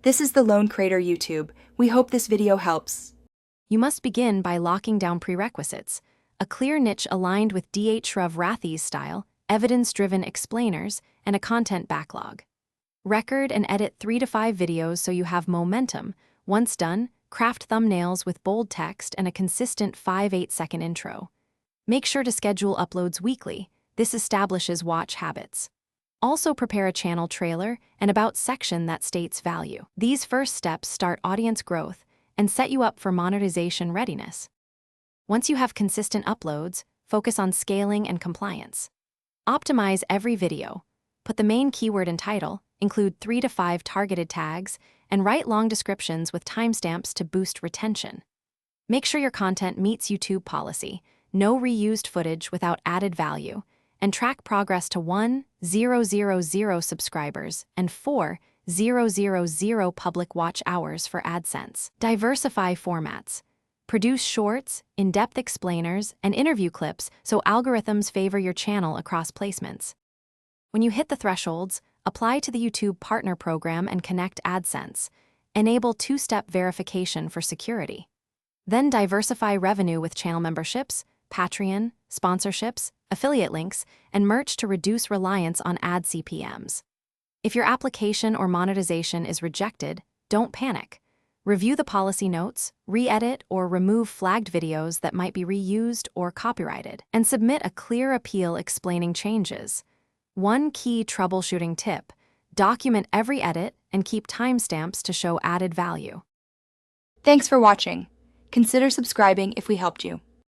This is the Lone Creator YouTube. We hope this video helps. You must begin by locking down prerequisites, a clear niche aligned with Dhruv Rathee's style, evidence-driven explainers, and a content backlog. Record and edit 3 to 5 videos so you have momentum. Once done, craft thumbnails with bold text and a consistent 5-8-second intro. Make sure to schedule uploads weekly. This establishes watch habits. Also prepare a channel trailer and about section that states value. These first steps start audience growth and set you up for monetization readiness. Once you have consistent uploads, focus on scaling and compliance. Optimize every video. Put the main keyword and title, include 3 to 5 targeted tags, and write long descriptions with timestamps to boost retention. Make sure your content meets YouTube policy, no reused footage without added value, and track progress to 1,000 subscribers and 4,000 public watch hours for AdSense. Diversify formats. Produce shorts, in-depth explainers, and interview clips so algorithms favor your channel across placements. When you hit the thresholds, apply to the YouTube Partner Program and connect AdSense. Enable 2-step verification for security. Then diversify revenue with channel memberships, Patreon, sponsorships, affiliate links, and merch to reduce reliance on ad CPMs. If your application or monetization is rejected, don't panic. Review the policy notes, re-edit or remove flagged videos that might be reused or copyrighted, and submit a clear appeal explaining changes. One key troubleshooting tip: document every edit and keep timestamps to show added value. Thanks for watching. Consider subscribing if we helped you.